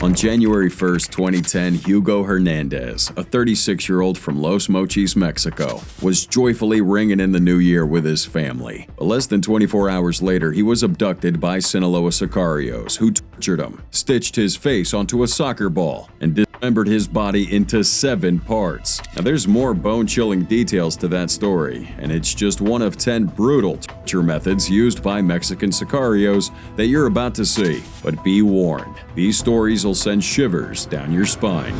On January 1, 2010, Hugo Hernandez, a 36-year-old from Los Mochis, Mexico, was joyfully ringing in the new year with his family. But less than 24 hours later, he was abducted by Sinaloa sicarios, who tortured him, stitched his face onto a soccer ball, and dismembered his body into 7 parts. Now, there's more bone-chilling details to that story, and it's just one of 10 brutal torture methods used by Mexican sicarios that you're about to see. But be warned, these stories will send shivers down your spine.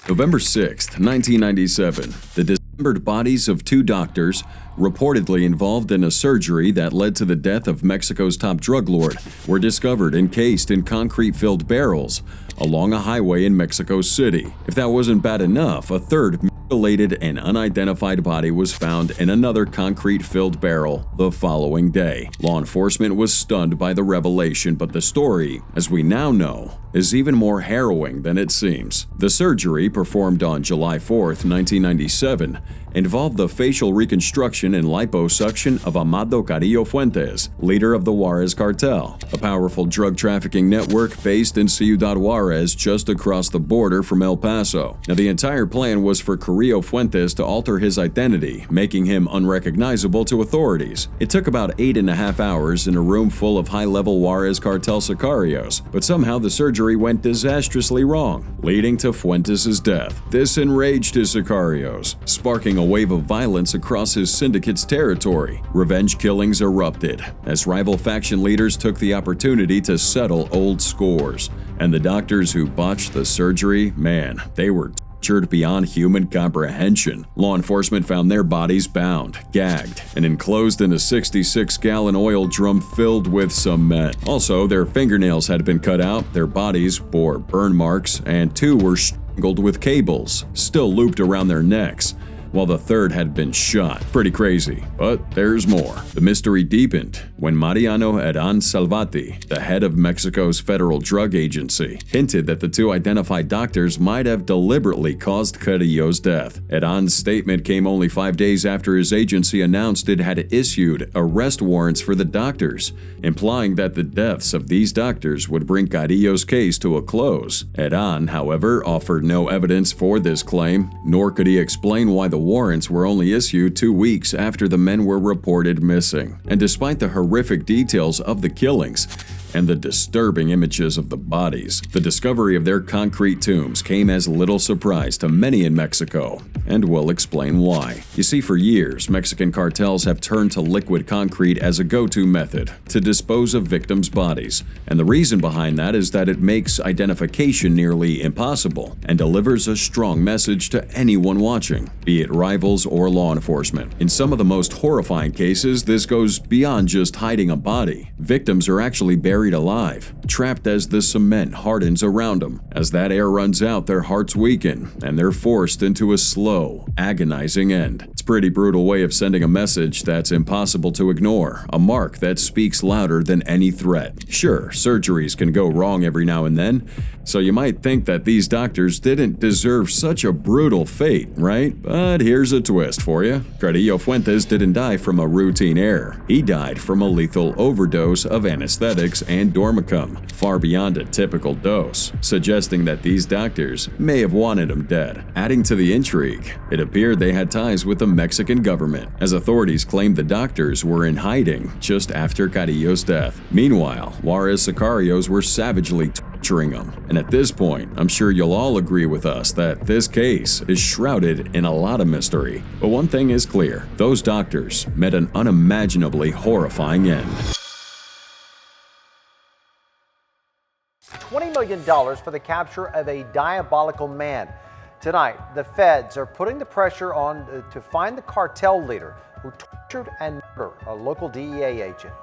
November 6, 1997, the dismembered bodies of 2 doctors, reportedly involved in a surgery that led to the death of Mexico's top drug lord, were discovered encased in concrete-filled barrels along a highway in Mexico City. If that wasn't bad enough, a third mutilated and unidentified body was found in another concrete-filled barrel the following day. Law enforcement was stunned by the revelation, but the story, as we now know, is even more harrowing than it seems. The surgery, performed on July 4, 1997, involved the facial reconstruction and liposuction of Amado Carrillo Fuentes, leader of the Juarez Cartel, a powerful drug trafficking network based in Ciudad Juarez just across the border from El Paso. Now, the entire plan was for Carrillo Fuentes to alter his identity, making him unrecognizable to authorities. It took about 8.5 hours in a room full of high-level Juarez Cartel sicarios, but somehow the surgery went disastrously wrong, leading to Fuentes' death. This enraged his sicarios, sparking a wave of violence across his syndicate's territory. Revenge killings erupted as rival faction leaders took the opportunity to settle old scores. And the doctors who botched the surgery, man, they were tortured beyond human comprehension. Law enforcement found their bodies bound, gagged, and enclosed in a 66-gallon oil drum filled with cement. Also, their fingernails had been cut out, their bodies bore burn marks, and 2 were strangled with cables, still looped around their necks, while the third had been shot. Pretty crazy, but there's more. The mystery deepened when Mariano Adan Salvati, the head of Mexico's federal drug agency, hinted that the 2 identified doctors might have deliberately caused Carrillo's death. Adan's statement came only 5 days after his agency announced it had issued arrest warrants for the doctors, implying that the deaths of these doctors would bring Carrillo's case to a close. Adan, however, offered no evidence for this claim, nor could he explain why the warrants were only issued 2 weeks after the men were reported missing. And despite the horrific details of the killings and the disturbing images of the bodies, the discovery of their concrete tombs came as little surprise to many in Mexico, and we'll explain why. You see, for years, Mexican cartels have turned to liquid concrete as a go-to method to dispose of victims' bodies, and the reason behind that is that it makes identification nearly impossible and delivers a strong message to anyone watching, be it rivals or law enforcement. In some of the most horrifying cases, this goes beyond just hiding a body. Victims are actually buried alive, trapped as the cement hardens around them. As that air runs out, their hearts weaken, and they're forced into a slow, agonizing end. It's a pretty brutal way of sending a message that's impossible to ignore, a mark that speaks louder than any threat. Sure, surgeries can go wrong every now and then, so you might think that these doctors didn't deserve such a brutal fate, right? But here's a twist for you. Carrillo Fuentes didn't die from a routine error. He died from a lethal overdose of anesthetics and dormicum, far beyond a typical dose, suggesting that these doctors may have wanted him dead. Adding to the intrigue, it appeared they had ties with the Mexican government, as authorities claimed the doctors were in hiding just after Carrillo's death. Meanwhile, Juarez sicarios were savagely torturing him. And at this point, I'm sure you'll all agree with us that this case is shrouded in a lot of mystery. But one thing is clear, those doctors met an unimaginably horrifying end. $20 million for the capture of a diabolical man. Tonight, the feds are putting the pressure on to find the cartel leader who tortured and murdered a local DEA agent.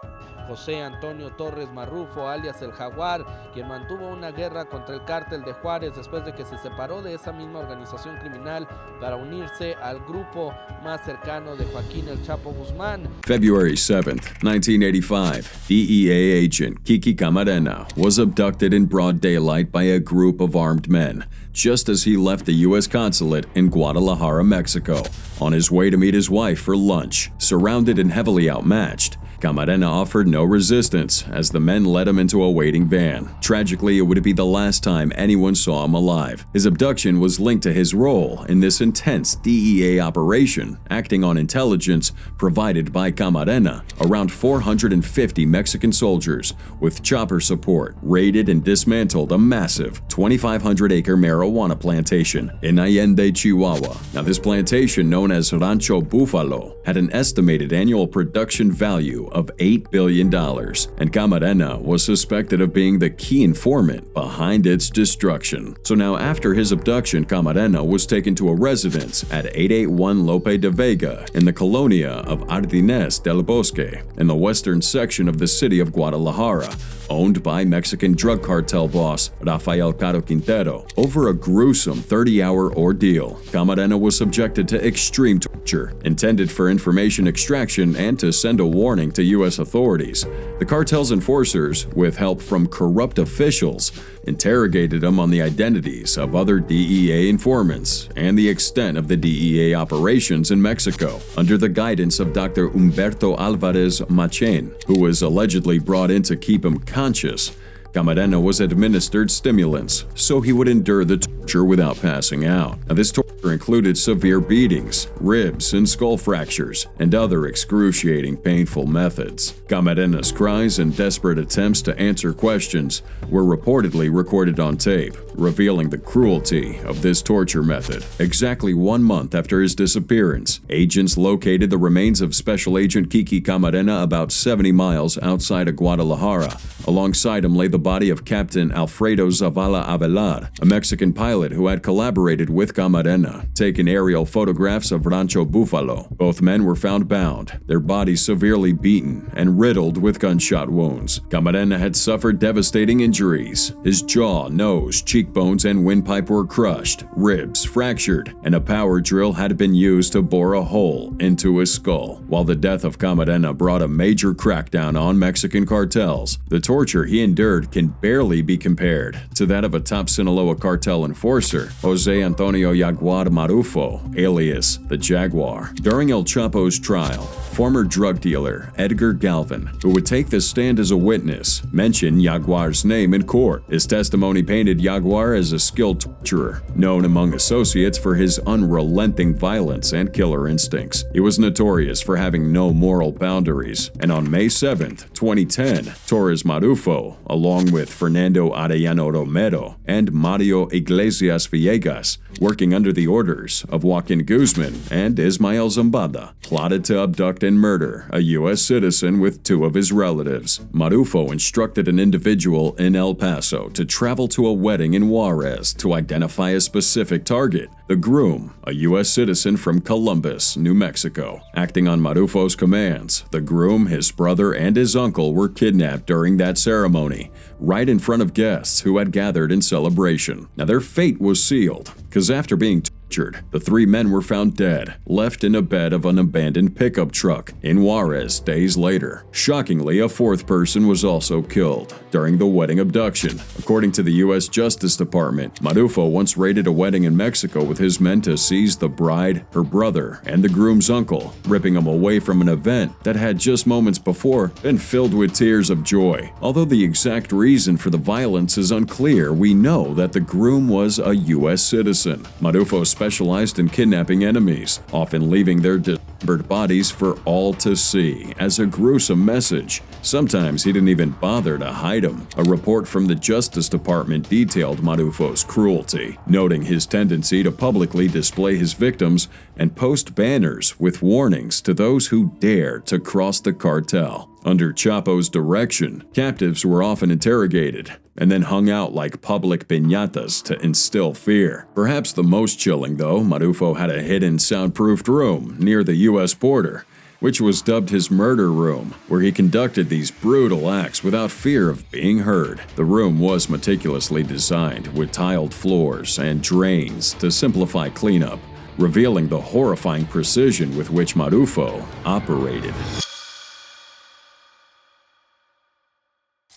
José Antonio Torres Marrufo, alias el Jaguar, quien mantuvo una guerra contra el cártel de Juárez después de que se separó de esa misma organización criminal para unirse al grupo más cercano de Joaquín el Chapo Guzmán. February 7th, 1985, DEA agent Kiki Camarena was abducted in broad daylight by a group of armed men, just as he left the U.S. consulate in Guadalajara, Mexico, on his way to meet his wife for lunch. Surrounded and heavily outmatched, Camarena offered no resistance as the men led him into a waiting van. Tragically, it would be the last time anyone saw him alive. His abduction was linked to his role in this intense DEA operation, acting on intelligence provided by Camarena. Around 450 Mexican soldiers, with chopper support, raided and dismantled a massive 2,500-acre marijuana plantation in Allende, Chihuahua. Now, this plantation, known as Rancho Buffalo, had an estimated annual production value of $8 billion, and Camarena was suspected of being the key informant behind its destruction. So now, after his abduction, Camarena was taken to a residence at 881 Lope de Vega in the colonia of Ardines del Bosque, in the western section of the city of Guadalajara, owned by Mexican drug cartel boss Rafael Caro Quintero. Over a gruesome 30-hour ordeal, Camarena was subjected to extreme torture, intended for information extraction and to send a warning to U.S. authorities. The cartel's enforcers, with help from corrupt officials, interrogated him on the identities of other DEA informants and the extent of the DEA operations in Mexico. Under the guidance of Dr. Humberto Alvarez Machen, who was allegedly brought in to keep him conscious, Camarena was administered stimulants so he would endure the torture without passing out. Now, this torture included severe beatings, ribs and skull fractures, and other excruciating painful methods. Camarena's cries and desperate attempts to answer questions were reportedly recorded on tape, revealing the cruelty of this torture method. Exactly 1 month after his disappearance, agents located the remains of Special Agent Kiki Camarena about 70 miles outside of Guadalajara. Alongside him lay the body of Captain Alfredo Zavala Avelar, a Mexican pilot who had collaborated with Camarena, taking aerial photographs of Rancho Buffalo. Both men were found bound, their bodies severely beaten and riddled with gunshot wounds. Camarena had suffered devastating injuries. His jaw, nose, cheekbones, and windpipe were crushed, ribs fractured, and a power drill had been used to bore a hole into his skull. While the death of Camarena brought a major crackdown on Mexican cartels, the torture he endured can barely be compared to that of a top Sinaloa cartel enforcer, Jose Antonio Jaguar Marufo, alias the Jaguar. During El Chapo's trial, former drug dealer Edgar Galvin, who would take the stand as a witness, mentioned Jaguar's name in court. His testimony painted Jaguar as a skilled torturer, known among associates for his unrelenting violence and killer instincts. He was notorious for having no moral boundaries, and on May 7, 2010, Torres Marufo, along with Fernando Arellano Romero and Mario Iglesias Villegas, working under the orders of Joaquin Guzman and Ismael Zambada, plotted to abduct and murder a U.S. citizen with 2 of his relatives. Marufo instructed an individual in El Paso to travel to a wedding in Juarez to identify a specific target, the groom, a U.S. citizen from Columbus, New Mexico. Acting on Marufo's commands, the groom, his brother, and his uncle were kidnapped during that ceremony, right in front of guests who had gathered in celebration. Now, their fate was sealed, because after being tortured, the 3 men were found dead, left in a bed of an abandoned pickup truck in Juarez days later. Shockingly, a 4th person was also killed during the wedding abduction. According to the U.S. Justice Department, Marufo once raided a wedding in Mexico with his men to seize the bride, her brother, and the groom's uncle, ripping them away from an event that had just moments before been filled with tears of joy. Although the exact reason for the violence is unclear, we know that the groom was a U.S. citizen. Marufo specialized in kidnapping enemies, often leaving their dismembered bodies for all to see as a gruesome message. Sometimes he didn't even bother to hide them. A report from the Justice Department detailed Marufo's cruelty, noting his tendency to publicly display his victims and post banners with warnings to those who dare to cross the cartel. Under Chapo's direction, captives were often interrogated and then hung out like public piñatas to instill fear. Perhaps the most chilling, though, Marufo had a hidden soundproofed room near the U.S. border, which was dubbed his murder room, where he conducted these brutal acts without fear of being heard. The room was meticulously designed with tiled floors and drains to simplify cleanup, revealing the horrifying precision with which Marufo operated.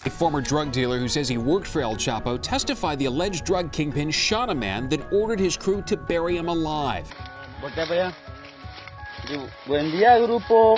A former drug dealer who says he worked for El Chapo testified the alleged drug kingpin shot a man, then ordered his crew to bury him alive. Buen día, grupo.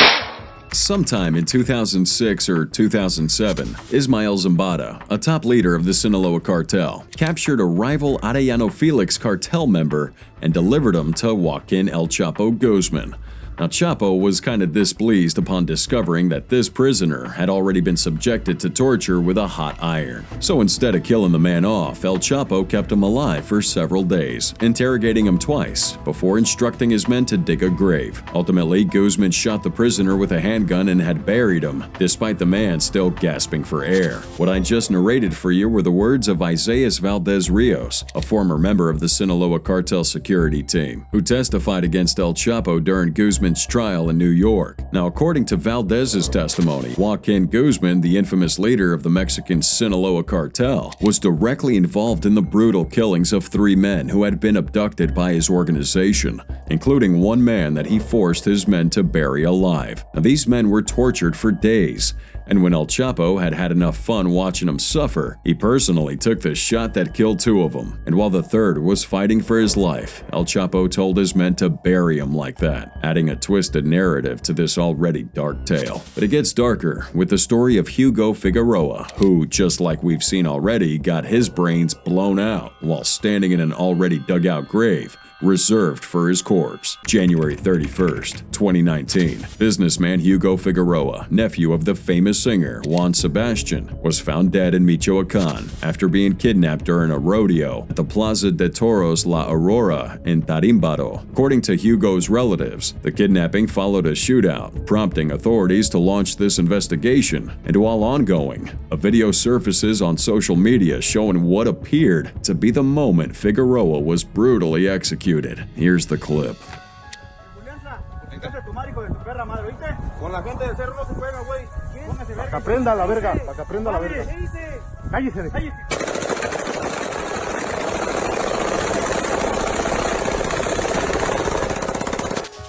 Sometime in 2006 or 2007, Ismael Zambada, a top leader of the Sinaloa cartel, captured a rival Arellano Felix cartel member and delivered him to Joaquin El Chapo Guzman. Now, Chapo was kind of displeased upon discovering that this prisoner had already been subjected to torture with a hot iron. So instead of killing the man off, El Chapo kept him alive for several days, interrogating him twice before instructing his men to dig a grave. Ultimately, Guzman shot the prisoner with a handgun and had buried him, despite the man still gasping for air. What I just narrated for you were the words of Isaias Valdez Rios, a former member of the Sinaloa cartel security team, who testified against El Chapo during Guzman's trial in New York. Now, according to Valdez's testimony, Joaquin Guzman, the infamous leader of the Mexican Sinaloa cartel, was directly involved in the brutal killings of 3 men who had been abducted by his organization, including one man that he forced his men to bury alive. Now, these men were tortured for days, and when El Chapo had had enough fun watching them suffer, he personally took the shot that killed 2 of them. And while the third was fighting for his life, El Chapo told his men to bury him like that, adding a twisted narrative to this already dark tale. But it gets darker with the story of Hugo Figueroa, who, just like we've seen already, got his brains blown out while standing in an already dug out grave reserved for his corpse. January 31st, 2019. Businessman Hugo Figueroa, nephew of the famous singer Juan Sebastian, was found dead in Michoacan after being kidnapped during a rodeo at the Plaza de Toros La Aurora in Tarimbaro. According to Hugo's relatives, the kidnapping followed a shootout, prompting authorities to launch this investigation. And while ongoing, a video surfaces on social media showing what appeared to be the moment Figueroa was brutally executed. Here's the clip.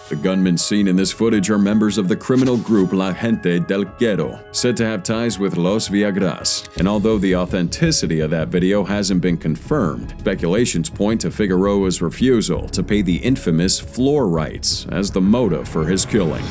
The gunmen seen in this footage are members of the criminal group La Gente del Quiero, said to have ties with Los Viagras. And although the authenticity of that video hasn't been confirmed, speculations point to Figueroa's refusal to pay the infamous floor rites as the motive for his killing.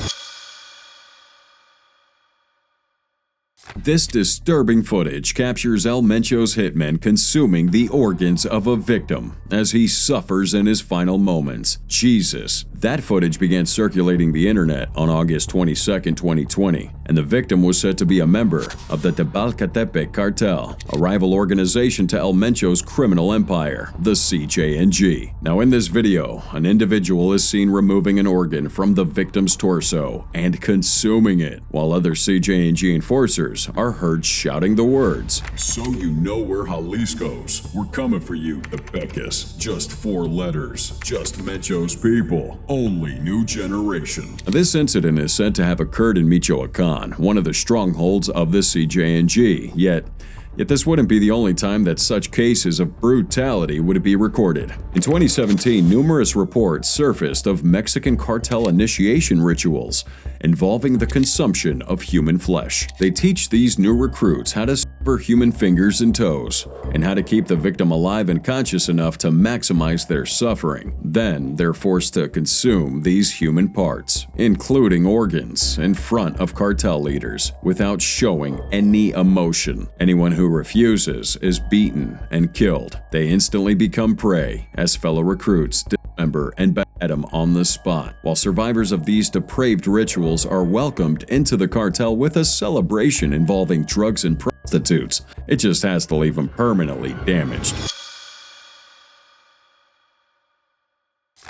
This disturbing footage captures El Mencho's hitman consuming the organs of a victim as he suffers in his final moments. Jesus. That footage began circulating the internet on August 22, 2020, and the victim was said to be a member of the Tebalcatepec Cartel, a rival organization to El Mencho's criminal empire, the CJNG. Now, in this video, an individual is seen removing an organ from the victim's torso and consuming it, while other CJNG enforcers are heard shouting the words, "So you know we're Jalisco's. We're coming for you, the Becas. Just 4 letters. Just Mencho's people. Only new generation." This incident is said to have occurred in Michoacan, one of the strongholds of the CJNG, yet this wouldn't be the only time that such cases of brutality would be recorded. In 2017, numerous reports surfaced of Mexican cartel initiation rituals involving the consumption of human flesh. They teach these new recruits how to sever human fingers and toes, and how to keep the victim alive and conscious enough to maximize their suffering. Then they're forced to consume these human parts, including organs, in front of cartel leaders without showing any emotion. Anyone who refuses is beaten and killed. They instantly become prey as fellow recruits dismember and behead them on the spot, while survivors of these depraved rituals are welcomed into the cartel with a celebration involving drugs and prostitutes. It just has to leave them permanently damaged.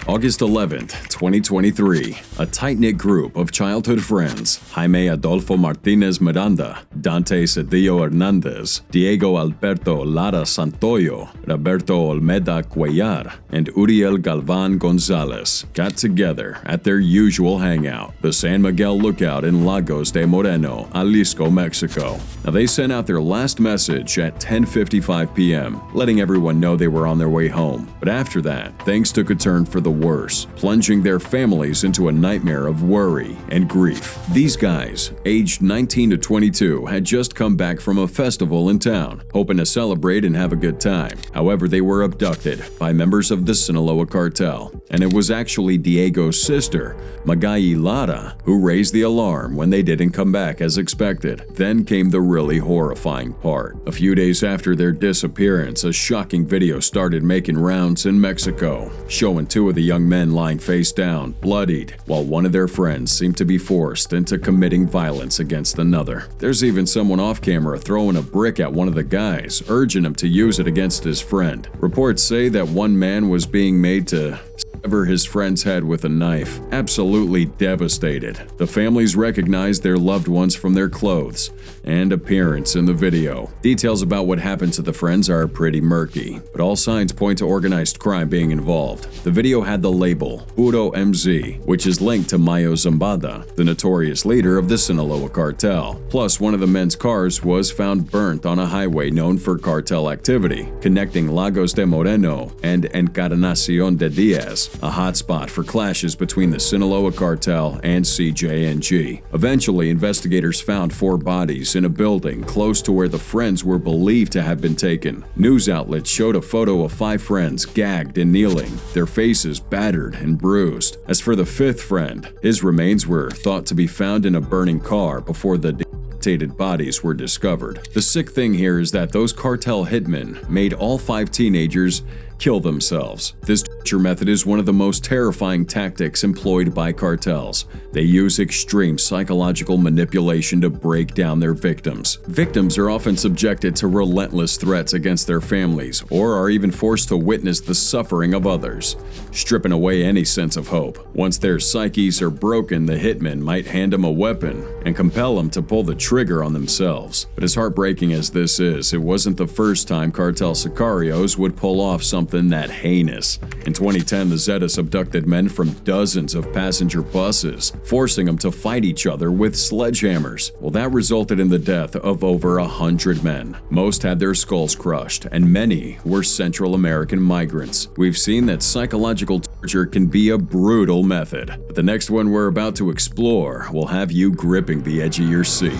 August 11th, 2023, a tight-knit group of childhood friends, Jaime Adolfo Martinez Miranda, Dante Cedillo Hernandez, Diego Alberto Lara Santoyo, Roberto Olmeda Cuellar, and Uriel Galvan Gonzalez, got together at their usual hangout, the San Miguel Lookout in Lagos de Moreno, Jalisco, Mexico. Now, they sent out their last message at 10:55 p.m., letting everyone know they were on their way home. But after that, things took a turn for the worse, plunging their families into a nightmare of worry and grief. These guys, aged 19 to 22, had just come back from a festival in town, hoping to celebrate and have a good time. However, they were abducted by members of the Sinaloa Cartel, and it was actually Diego's sister, Magayi Lara, who raised the alarm when they didn't come back as expected. Then came the really horrifying part. A few days after their disappearance, a shocking video started making rounds in Mexico, showing two of the young men lying face down, bloodied, while one of their friends seemed to be forced into committing violence against another. There's even someone off camera throwing a brick at one of the guys, urging him to use it against his friend. Reports say that one man was being made to sever his friend's head with a knife. Absolutely devastated. The families recognized their loved ones from their clothes and appearance in the video. Details about what happened to the friends are pretty murky, but all signs point to organized crime being involved. The video had the label Puro MZ, which is linked to Mayo Zambada, the notorious leader of the Sinaloa Cartel. Plus, one of the men's cars was found burnt on a highway known for cartel activity, connecting Lagos de Moreno and Encarnacion de Diaz, a hotspot for clashes between the Sinaloa Cartel and CJNG. Eventually, investigators found 4 bodies in a building close to where the friends were believed to have been taken. News outlets showed a photo of 5 friends gagged and kneeling, their faces battered and bruised. As for the 5th friend, his remains were thought to be found in a burning car before the decapitated bodies were discovered. The sick thing here is that those cartel hitmen made all 5 teenagers kill themselves. This torture method is one of the most terrifying tactics employed by cartels. They use extreme psychological manipulation to break down their victims. Victims are often subjected to relentless threats against their families, or are even forced to witness the suffering of others, stripping away any sense of hope. Once their psyches are broken, the hitman might hand them a weapon and compel them to pull the trigger on themselves. But as heartbreaking as this is, it wasn't the first time cartel sicarios would pull off something that heinous. In 2010, the Zetas abducted men from dozens of passenger buses, forcing them to fight each other with sledgehammers. Well, that resulted in the death of over 100 men. Most had their skulls crushed, and many were Central American migrants. We've seen that psychological torture can be a brutal method, but the next one we're about to explore will have you gripping the edge of your seat.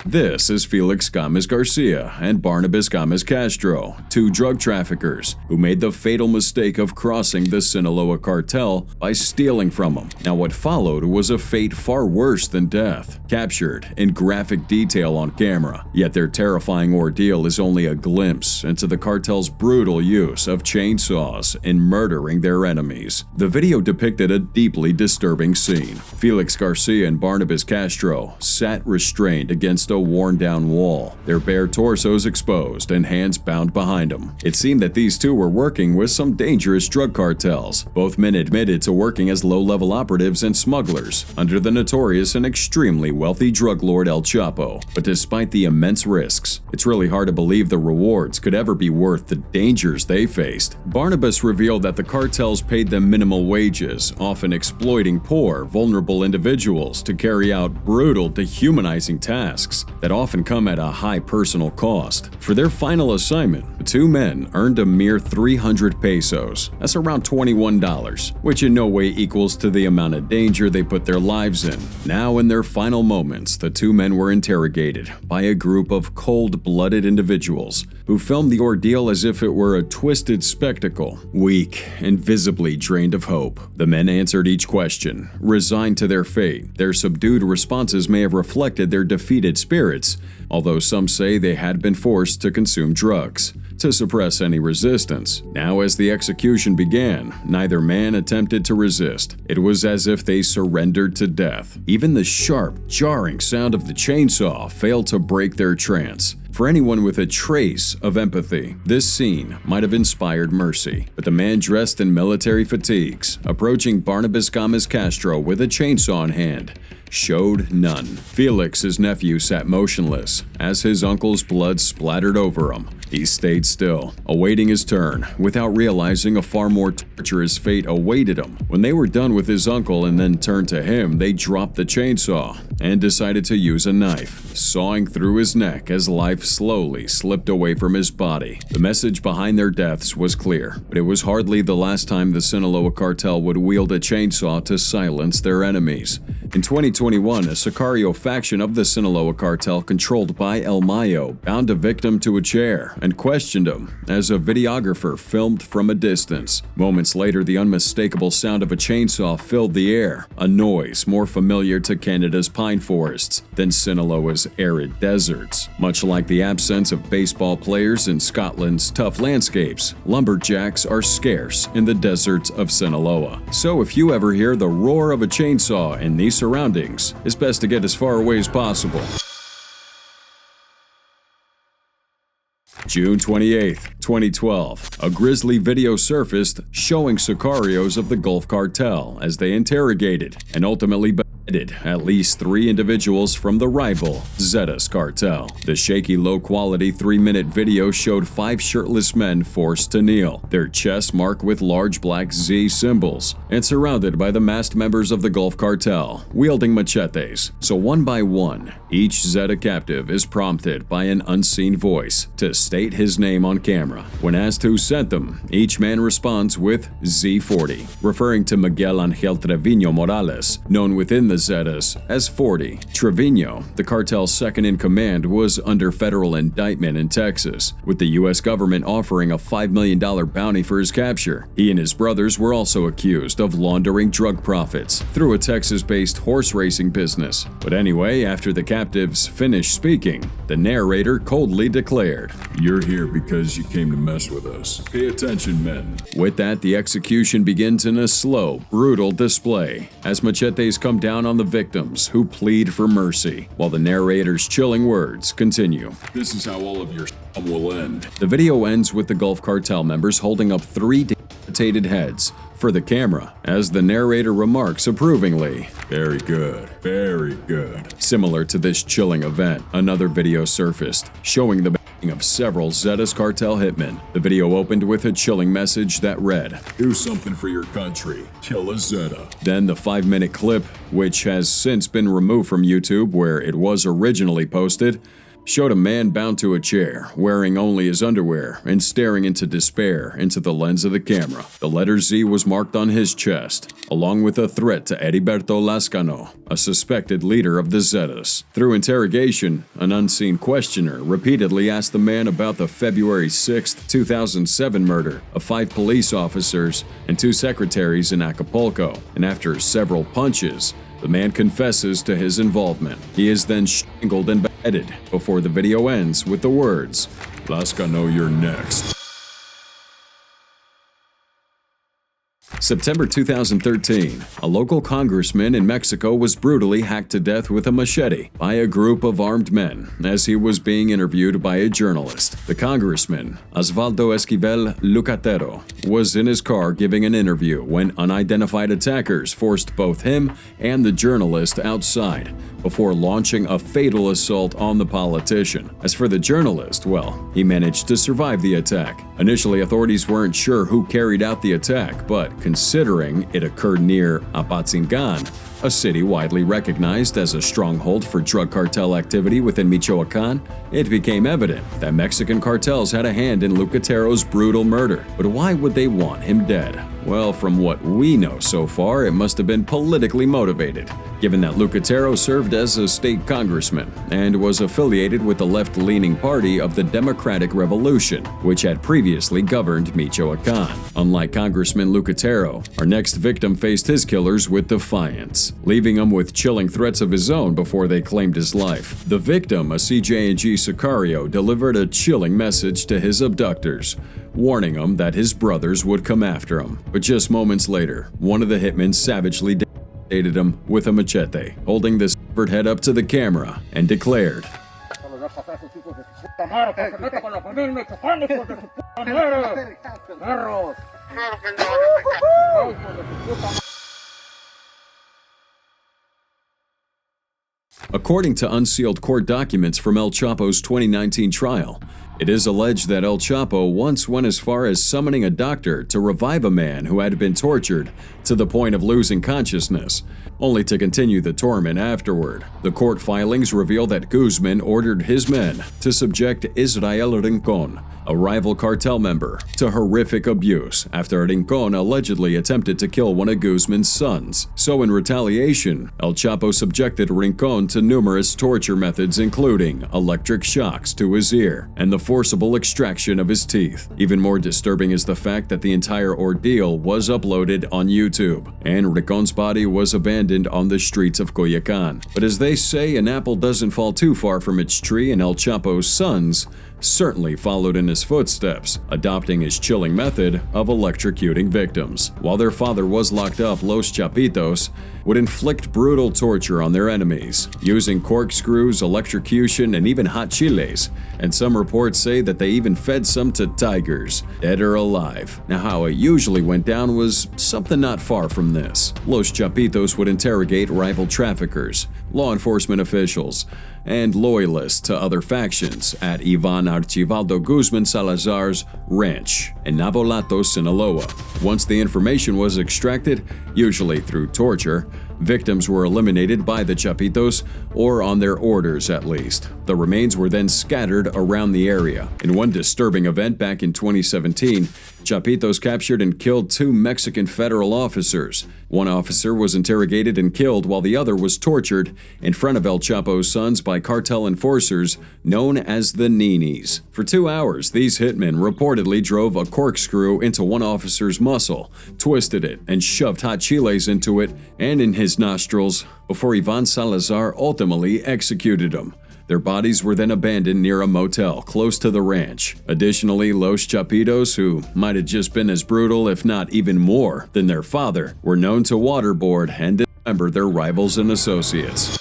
This is Felix Gámez Garcia and Barnabas Gámez Castro, 2 drug traffickers who made the fatal mistake of crossing the Sinaloa Cartel by stealing from them. Now, what followed was a fate far worse than death, captured in graphic detail on camera. Yet their terrifying ordeal is only a glimpse into the cartel's brutal use of chainsaws in murdering their enemies. The video depicted a deeply disturbing scene. Felix Garcia and Barnabas Castro sat restrained against a worn-down wall, their bare torsos exposed and hands bound behind them. It seemed that these two were working with some dangerous drug cartels. Both men admitted to working as low-level operatives and smugglers under the notorious and extremely wealthy drug lord El Chapo. But despite the immense risks, it's really hard to believe the rewards could ever be worth the dangers they faced. Barnabas revealed that the cartels paid them minimal wages, often exploiting poor, vulnerable individuals to carry out brutal, dehumanizing tasks that often come at a high personal cost. For their final assignment, the 2 men earned a mere 300 pesos. That's around $21, which in no way equals to the amount of danger they put their lives in. Now, in their final moments, the 2 men were interrogated by a group of cold-blooded individuals who filmed the ordeal as if it were a twisted spectacle. Weak and visibly drained of hope, the men answered each question, resigned to their fate. Their subdued responses may have reflected their defeated spirits, although some say they had been forced to consume drugs to suppress any resistance. Now, as the execution began, neither man attempted to resist. It was as if they surrendered to death. Even the sharp, jarring sound of the chainsaw failed to break their trance. For anyone with a trace of empathy, this scene might have inspired mercy. But the man dressed in military fatigues, approaching Barnabas Gámez Castro with a chainsaw in hand, showed none. Felix, his nephew, sat motionless as his uncle's blood splattered over him. He stayed still, awaiting his turn, without realizing a far more torturous fate awaited him. When they were done with his uncle and then turned to him, they dropped the chainsaw and decided to use a knife, sawing through his neck as life slowly slipped away from his body. The message behind their deaths was clear, but it was hardly the last time the Sinaloa cartel would wield a chainsaw to silence their enemies. In 2021, a Sicario faction of the Sinaloa cartel controlled by El Mayo bound a victim to a chair and questioned him as a videographer filmed from a distance. Moments later, the unmistakable sound of a chainsaw filled the air, a noise more familiar to Canada's pine forests than Sinaloa's arid deserts. Much like the absence of baseball players in Scotland's tough landscapes, lumberjacks are scarce in the deserts of Sinaloa. So if you ever hear the roar of a chainsaw in these surroundings, it's best to get as far away as possible. June 28, 2012, a grisly video surfaced showing sicarios of the Gulf Cartel as they interrogated and ultimately beheaded at least 3 individuals from the rival Zetas cartel. The shaky, low-quality 3-minute video showed 5 shirtless men forced to kneel, their chests marked with large black Z symbols, and surrounded by the masked members of the Gulf Cartel, wielding machetes. So one by one, each Zeta captive is prompted by an unseen voice to state his name on camera. When asked who sent them, each man responds with Z40, referring to Miguel Angel Trevino Morales, known within the Zetas as 40. Trevino, the cartel's second-in-command, was under federal indictment in Texas, with the U.S. government offering a $5 million bounty for his capture. He and his brothers were also accused of laundering drug profits through a Texas-based horse racing business. But anyway, after the captives finished speaking, the narrator coldly declared, "You're here because you came to mess with us. Pay attention, men." With that, the execution begins in a slow, brutal display as machetes come down on the victims who plead for mercy, while the narrator's chilling words continue. "This is how all of your will end." The video ends with the Gulf Cartel members holding up 3 decapitated heads for the camera, as the narrator remarks approvingly, "Very good, very good." Similar to this chilling event, another video surfaced showing the of several Zetas cartel hitmen. The video opened with a chilling message that read, "Do something for your country. Kill a Zeta." Then the 5-minute clip, which has since been removed from YouTube where it was originally posted, showed a man bound to a chair, wearing only his underwear and staring into despair into the lens of the camera. The letter Z was marked on his chest, along with a threat to Heriberto Lascano, a suspected leader of the Zetas. Through interrogation, an unseen questioner repeatedly asked the man about the February 6, 2007 murder of 5 police officers and 2 secretaries in Acapulco, and after several punches, the man confesses to his involvement. He is then strangled and beheaded before the video ends with the words, "Lascano, you're next." September 2013, a local congressman in Mexico was brutally hacked to death with a machete by a group of armed men as he was being interviewed by a journalist. The congressman, Osvaldo Esquivel Lucatero, was in his car giving an interview when unidentified attackers forced both him and the journalist outside before launching a fatal assault on the politician. As for the journalist, well, he managed to survive the attack. Initially, authorities weren't sure who carried out the attack, but considering it occurred near Apatzingan, a city widely recognized as a stronghold for drug cartel activity within Michoacan, it became evident that Mexican cartels had a hand in Lucatero's brutal murder. But why would they want him dead? Well, from what we know so far, it must have been politically motivated, given that Lucatero served as a state congressman and was affiliated with the left-leaning party of the Democratic Revolution, which had previously governed Michoacan. Unlike Congressman Lucatero, our next victim faced his killers with defiance, leaving him with chilling threats of his own before they claimed his life. The victim, a CJ&G Sicario, delivered a chilling message to his abductors, warning him that his brothers would come after him. But just moments later, one of the hitmen savagely decapitated him with a machete, holding the severed head up to the camera, and declared, According to unsealed court documents from El Chapo's 2019 trial, it is alleged that El Chapo once went as far as summoning a doctor to revive a man who had been tortured to the point of losing consciousness, only to continue the torment afterward. The court filings reveal that Guzman ordered his men to subject Israel Rincon, a rival cartel member, to horrific abuse after Rincon allegedly attempted to kill one of Guzman's sons. So in retaliation, El Chapo subjected Rincon to numerous torture methods, including electric shocks to his ear and the forcible extraction of his teeth. Even more disturbing is the fact that the entire ordeal was uploaded on YouTube, and Rincon's body was abandoned on the streets of Coyoacán. But as they say, an apple doesn't fall too far from its tree, and El Chapo's sons certainly followed in his footsteps, adopting his chilling method of electrocuting victims. While their father was locked up, Los Chapitos would inflict brutal torture on their enemies, using corkscrews, electrocution, and even hot chiles, and some reports say that they even fed some to tigers, dead or alive. Now, how it usually went down was something not far from this. Los Chapitos would interrogate rival traffickers, law enforcement officials, and loyalists to other factions at Ivan Archibaldo Guzman Salazar's ranch in Navolato, Sinaloa. Once the information was extracted, usually through torture, victims were eliminated by the Chapitos, or on their orders at least. The remains were then scattered around the area. In one disturbing event back in 2017, Chapitos captured and killed 2 Mexican federal officers. One officer was interrogated and killed, while the other was tortured in front of El Chapo's sons by cartel enforcers known as the Ninis. For 2 hours, these hitmen reportedly drove a corkscrew into one officer's muscle, twisted it, and shoved hot chiles into it and in his nostrils before Ivan Salazar ultimately executed him. Their bodies were then abandoned near a motel close to the ranch. Additionally, Los Chapitos, who might have just been as brutal, if not even more, than their father, were known to waterboard and dismember their rivals and associates.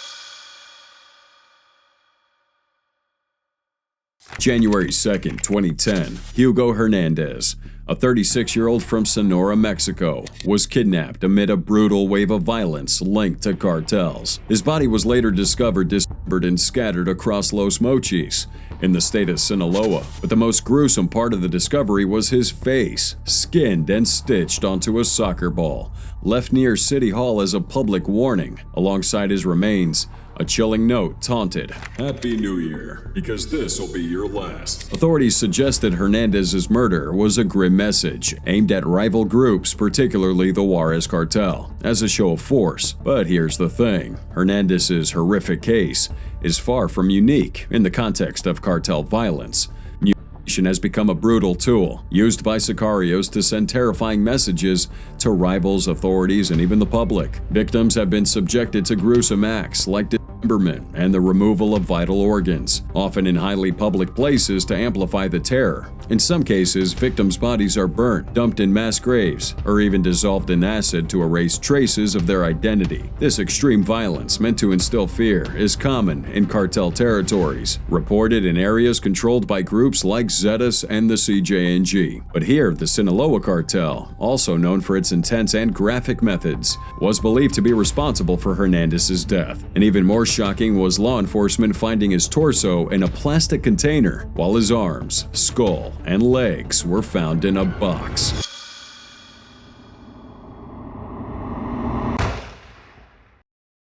January 2, 2010, Hugo Hernandez, a 36-year-old from Sonora, Mexico, was kidnapped amid a brutal wave of violence linked to cartels. His body was later discovered dismembered and scattered across Los Mochis in the state of Sinaloa. But the most gruesome part of the discovery was his face, skinned and stitched onto a soccer ball, left near City Hall as a public warning. Alongside his remains, a chilling note taunted, Happy New Year, because this'll be your last. Authorities suggested Hernandez's murder was a grim message aimed at rival groups, particularly the Juarez Cartel, as a show of force. But here's the thing, Hernandez's horrific case is far from unique in the context of cartel violence. Mutilation has become a brutal tool used by sicarios to send terrifying messages to rivals, authorities, and even the public. Victims have been subjected to gruesome acts like dismemberment and the removal of vital organs, often in highly public places to amplify the terror. In some cases, victims' bodies are burnt, dumped in mass graves, or even dissolved in acid to erase traces of their identity. This extreme violence, meant to instill fear, is common in cartel territories, reported in areas controlled by groups like Zetas and the CJNG. But here, the Sinaloa cartel, also known for its intense and graphic methods, was believed to be responsible for Hernandez's death. And even more shocking was law enforcement finding his torso in a plastic container, while his arms, skull, and legs were found in a box.